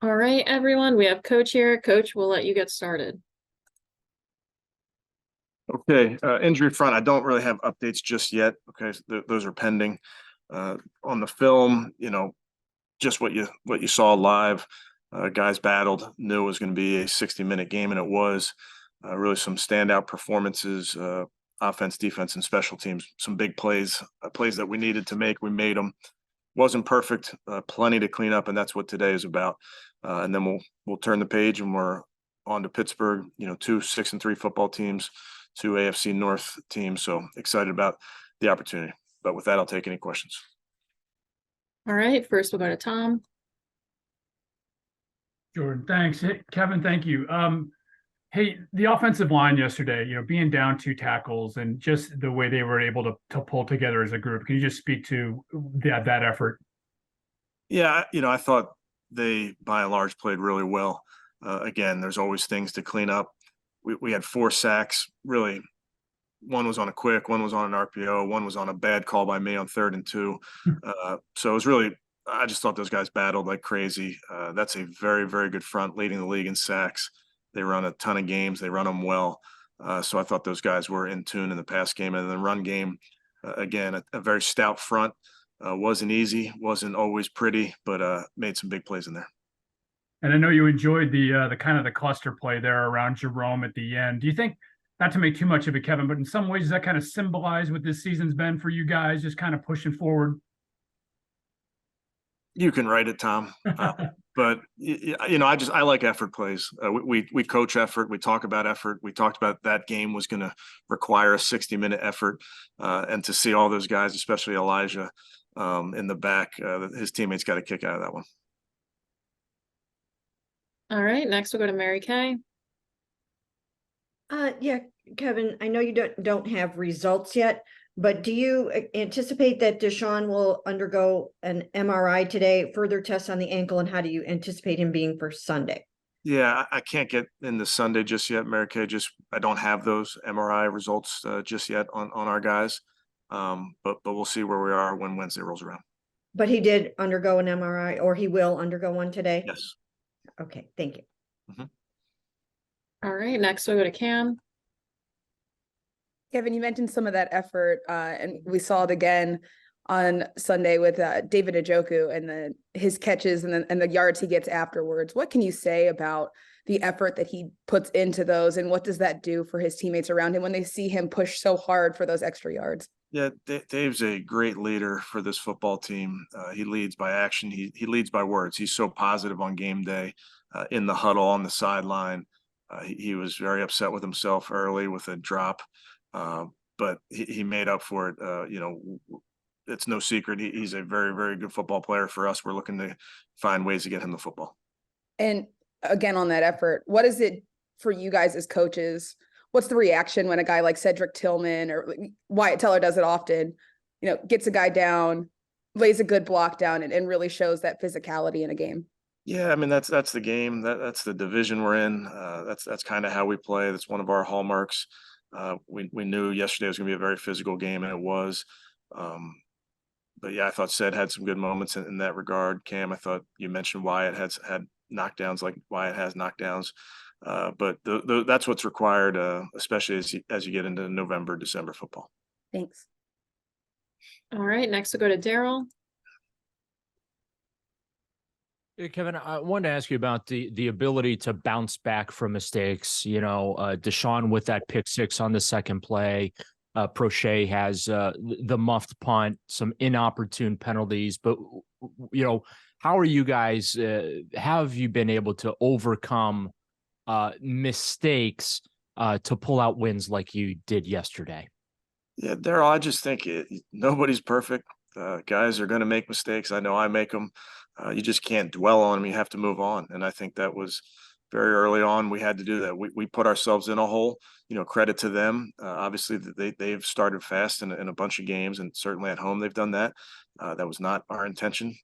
All right, everyone, we have Coach here. Coach, we'll let you get started. Okay, injury front, I don't really have updates just yet. Okay, so those are pending. On the film, just what you saw live. Guys battled, knew it was going to be a 60-minute game, and it was. Really some standout performances, offense, defense, and special teams. Some big plays, plays that we needed to make. We made them. Wasn't perfect, plenty to clean up, and that's what today is about. And then we'll turn the page, and we're on to Pittsburgh. Two 6-3 football teams, two AFC North teams. So excited about the opportunity. But with that, I'll take any questions. All right, first we'll go to Tom. Jordan, thanks. Hey, Kevin, thank you. Hey, the offensive line yesterday, being down two tackles and just the way they were able to pull together as a group. Can you just speak to that effort? Yeah, I thought they, by and large, played really well. Again, there's always things to clean up. We had 4 sacks. Really, one was on a quick, one was on an RPO, one was on a bad call by me on 3rd and 2. So it was really, I just thought those guys battled like crazy. That's a very, very good front, leading the league in sacks. They run a ton of games. They run them well. So I thought those guys were in tune in the pass game. And the run game, again, a very stout front. Wasn't easy, wasn't always pretty, but made some big plays in there. And I know you enjoyed the kind of the cluster play there around Jerome at the end. Do you think, not to make too much of it, Kevin, but in some ways does that kind of symbolize what this season's been for you guys, just kind of pushing forward? You can write it, Tom. But I like effort plays. We coach effort. We talk about effort. We talked about that game was going to require a 60-minute effort, and to see all those guys, especially Elijah, in the back, his teammates got a kick out of that one. All right, next we'll go to Mary Kay. Yeah, Kevin, I know you don't have results yet, but do you anticipate that Deshaun will undergo an MRI today, further tests on the ankle, and how do you anticipate him being for Sunday? Yeah, I can't get into Sunday just yet, Mary Kay. I don't have those MRI results just yet on our guys. But we'll see where we are when Wednesday rolls around. But he did undergo an MRI, or he will undergo one today? Yes. Okay, thank you. All right, next we'll go to Cam. Kevin, you mentioned some of that effort, and we saw it again on Sunday with David Njoku and his catches and the yards he gets afterwards. What can you say about the effort that he puts into those, and what does that do for his teammates around him when they see him push so hard for those extra yards? Yeah, Dave's a great leader for this football team. He leads by action. He leads by words. He's so positive on game day, in the huddle, on the sideline. He was very upset with himself early with a drop, but he made up for it. It's no secret. He's a very, very good football player for us. We're looking to find ways to get him the football. And again, on that effort, what is it for you guys as coaches? What's the reaction when a guy like Cedric Tillman or Wyatt Teller does it often, gets a guy down, lays a good block down, and really shows that physicality in a game? Yeah, I mean that's the game. That's the division we're in. That's kind of how we play. That's one of our hallmarks. We knew yesterday was going to be a very physical game, and it was. But yeah, I thought Ced had some good moments in that regard. Cam, I thought you mentioned Wyatt had knockdowns like Wyatt has knockdowns. But that's what's required, especially as you get into November, December football. Thanks. All right, next we'll go to Daryl. Hey, Kevin, I wanted to ask you about the ability to bounce back from mistakes. Deshaun with that pick six on the second play. Prochet has the muffed punt, some inopportune penalties. But, how are you guys, how have you been able to overcome mistakes to pull out wins like you did yesterday? Yeah, Daryl, I just think nobody's perfect. Guys are going to make mistakes. I know I make them. You just can't dwell on them. You have to move on. And I think that was very early on. We had to do that. We put ourselves in a hole. Credit to them. Obviously, they've started fast in a bunch of games, and certainly at home they've done that. That was not our intention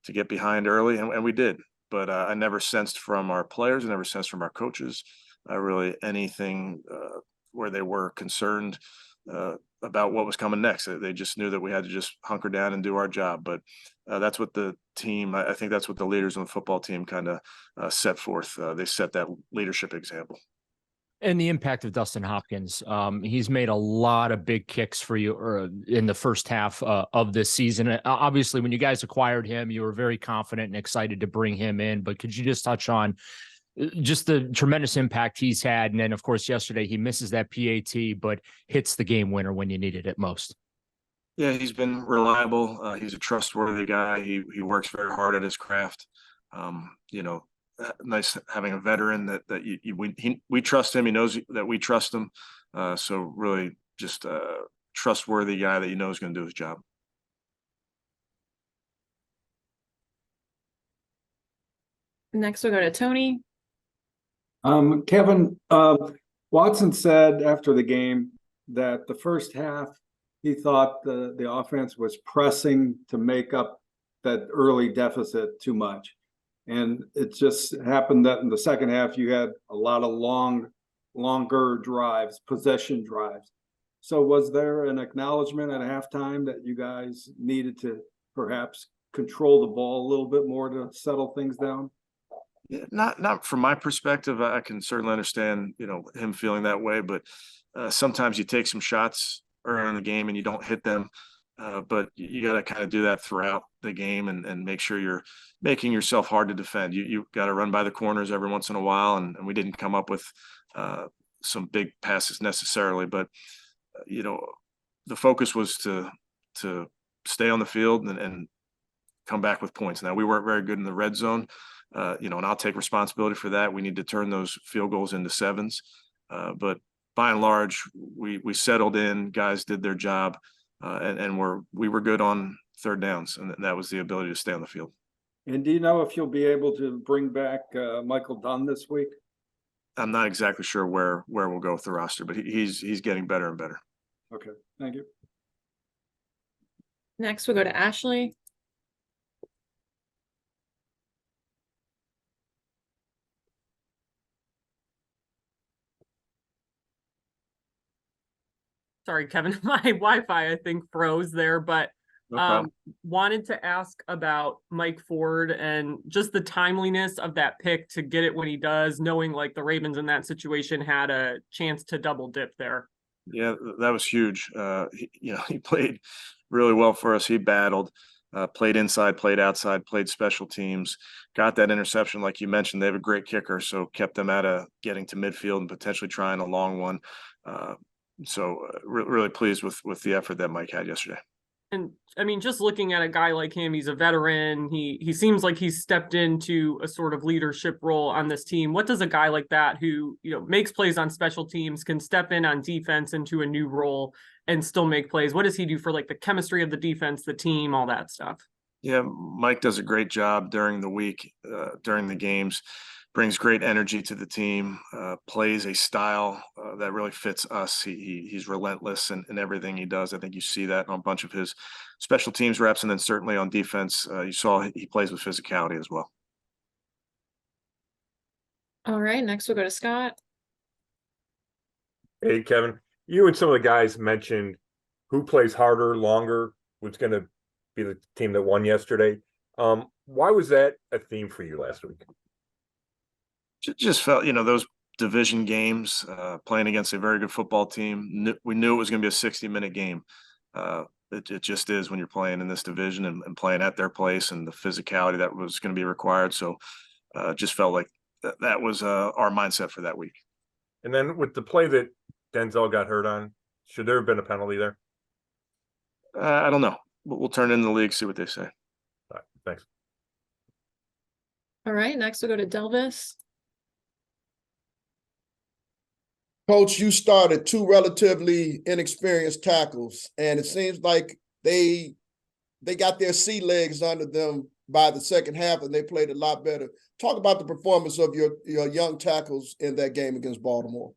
to get behind early, and we did. But I never sensed from our players, I never sensed from our coaches, really anything where they were concerned about what was coming next. They just knew that we had to just hunker down and do our job. But that's what the team, I think that's what the leaders on the football team kind of set forth. They set that leadership example. And the impact of Dustin Hopkins. He's made a lot of big kicks for you in the first half of this season. Obviously, when you guys acquired him, you were very confident and excited to bring him in. But could you just touch on just the tremendous impact he's had? And then, of course, yesterday he misses that PAT, but hits the game winner when you needed it most. Yeah, he's been reliable. He's a trustworthy guy. He works very hard at his craft. You know, nice having a veteran that we trust him. He knows that we trust him. So really, just a trustworthy guy that you know is going to do his job. Next, we'll go to Tony. Kevin, Watson said after the game that the first half he thought the offense was pressing to make up that early deficit too much. And it just happened that in the second half, you had a lot of longer drives, possession drives. So was there an acknowledgement at halftime that you guys needed to perhaps control the ball a little bit more to settle things down? Yeah, not from my perspective. I can certainly understand, you know, him feeling that way, but sometimes you take some shots early in the game and you don't hit them. But you got to kind of do that throughout the game and make sure you're making yourself hard to defend. You got to run by the corners every once in a while, and we didn't come up with some big passes necessarily, but you know, the focus was to stay on the field and come back with points. Now, we weren't very good in the red zone, you know, and I'll take responsibility for that. We need to turn those field goals into sevens, but by and large, we settled in. Guys did their job. And we were good on third downs, and that was the ability to stay on the field. And do you know if you'll be able to bring back Michael Dunn this week? I'm not exactly sure where we'll go with the roster, but he's getting better and better. Okay, thank you. Next, we'll go to Ashley. Sorry, Kevin, my Wi-Fi, I think, froze there, but No problem. wanted to ask about Mike Ford and just the timeliness of that pick to get it when he does, knowing like the Ravens in that situation had a chance to double dip there. Yeah, that was huge. He played really well for us. He battled, played inside, played outside, played special teams, got that interception. Like you mentioned, they have a great kicker, so kept them out of getting to midfield and potentially trying a long one. Really pleased with the effort that Mike had yesterday. And I mean, just looking at a guy like him, he's a veteran. He seems like he's stepped into a sort of leadership role on this team. What does a guy like that who, you know, makes plays on special teams, can step in on defense into a new role and still make plays? What does he do for like the chemistry of the defense, the team, all that stuff? Yeah, Mike does a great job during the week, during the games. Brings great energy to the team, plays a style that really fits us. He's relentless in everything he does. I think you see that on a bunch of his special teams reps, and then certainly on defense, you saw he plays with physicality as well. All right, next we'll go to Scott. Hey, Kevin, you and some of the guys mentioned who plays harder, longer, was going to be the team that won yesterday. Why was that a theme for you last week? Just felt, you know, those division games, playing against a very good football team. We knew it was going to be a 60-minute game. It just is when you're playing in this division and playing at their place, and the physicality that was going to be required. So just felt like that was our mindset for that week. And then with the play that Denzel got hurt on, should there have been a penalty there? I don't know. We'll turn it in the league, see what they say. All right, thanks. All right, next we'll go to Delvis. Coach, you started two relatively inexperienced tackles, and it seems like they got their sea legs under them by the second half, and they played a lot better. Talk about the performance of your young tackles in that game against Baltimore.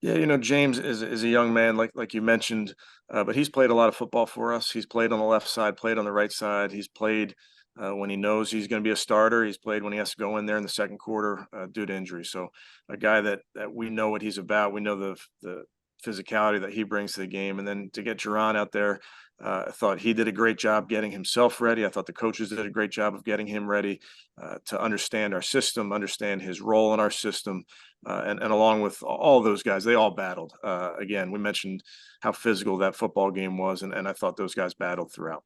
Yeah, you know, James is a young man, like you mentioned, but he's played a lot of football for us. He's played on the left side, played on the right side. He's played when he knows he's going to be a starter. He's played when he has to go in there in the second quarter due to injury. So a guy that we know what he's about. We know the physicality that he brings to the game. And then to get Jerron out there, I thought he did a great job getting himself ready. I thought the coaches did a great job of getting him ready to understand our system, understand his role in our system. And along with all those guys, they all battled. Again, we mentioned how physical that football game was, and I thought those guys battled throughout.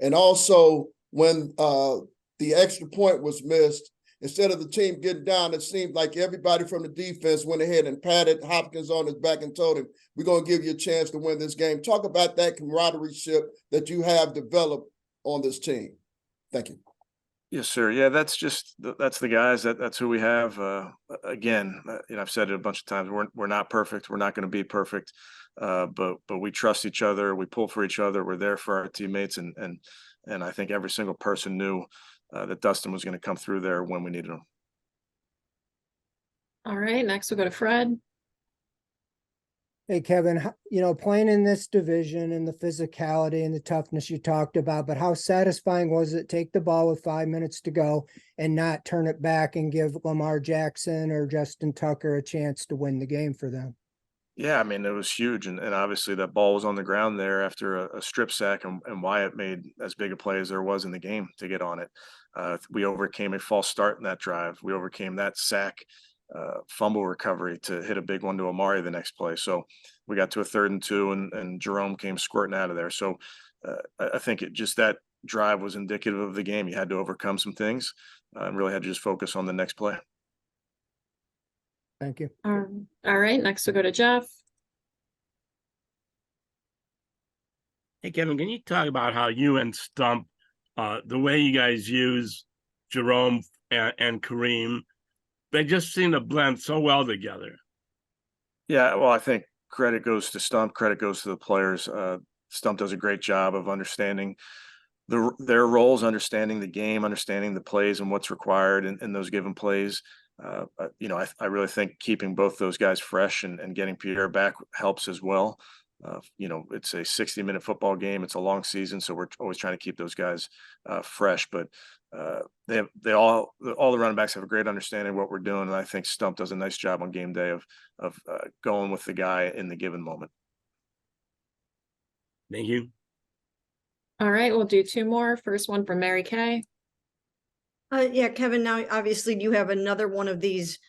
And also, when the extra point was missed, instead of the team getting down, it seemed like everybody from the defense went ahead and patted Hopkins on his back and told him, we're going to give you a chance to win this game. Talk about that camaraderie that you have developed on this team. Thank you. Yes, sir. Yeah, that's the guys. That's who we have. Again, I've said it a bunch of times. We're not perfect. We're not going to be perfect. But we trust each other. We pull for each other. We're there for our teammates, and I think every single person knew that Dustin was going to come through there when we needed him. All right, next we'll go to Fred. Hey, Kevin, playing in this division and the physicality and the toughness you talked about, but how satisfying was it take the ball with 5 minutes to go and not turn it back and give Lamar Jackson or Justin Tucker a chance to win the game for them? Yeah, I mean, it was huge. And obviously that ball was on the ground there after a strip sack, and Wyatt made as big a play as there was in the game to get on it. We overcame a false start in that drive. We overcame that sack, fumble recovery to hit a big one to Amari the next play. So we got to a 3rd and 2, and Jerome came squirting out of there. So I think that drive was indicative of the game. You had to overcome some things and really had to just focus on the next play. Thank you. All right, next we'll go to Jeff. Hey, Kevin, can you talk about how you and Stump, the way you guys use Jerome and Kareem, they just seem to blend so well together. Yeah, well, I think credit goes to Stump, credit goes to the players. Stump does a great job of understanding their roles, understanding the game, understanding the plays and what's required in those given plays. I really think keeping both those guys fresh and getting Pierre back helps as well. It's a 60-minute football game. It's a long season, so we're always trying to keep those guys fresh. But all the running backs have a great understanding of what we're doing, and I think Stump does a nice job on game day of going with the guy in the given moment. Thank you. All right, we'll do 2 more. First one from Mary Kay. Yeah, Kevin, now obviously you have another one of these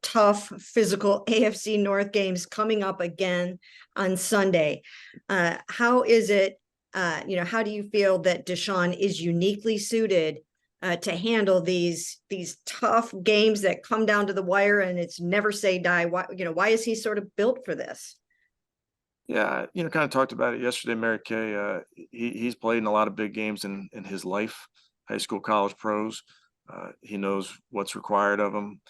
tough physical AFC North games coming up again on Sunday. How is it, how do you feel that Deshaun is uniquely suited to handle these tough games that come down to the wire and it's never say die? Why is he sort of built for this? Yeah, kind of talked about it yesterday, Mary Kay. He's played in a lot of big games in his life, high school, college, pros. He knows what's required of him.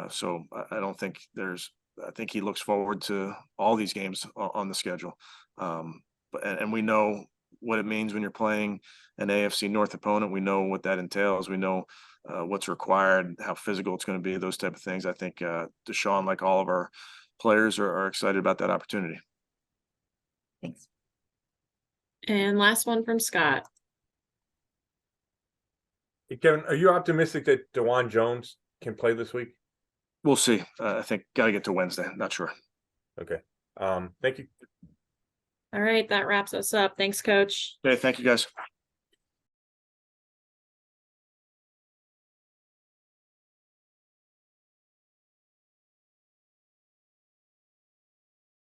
So I think he looks forward to all these games on the schedule. And we know what it means when you're playing an AFC North opponent. We know what that entails. We know what's required, how physical it's going to be, those type of things. I think Deshaun, like all of our players, are excited about that opportunity. Thanks. And last one from Scott. Hey, Kevin, are you optimistic that DeJuan Jones can play this week? We'll see. I think got to get to Wednesday. Not sure. Okay. Thank you. All right, that wraps us up. Thanks, Coach. Okay, thank you, guys.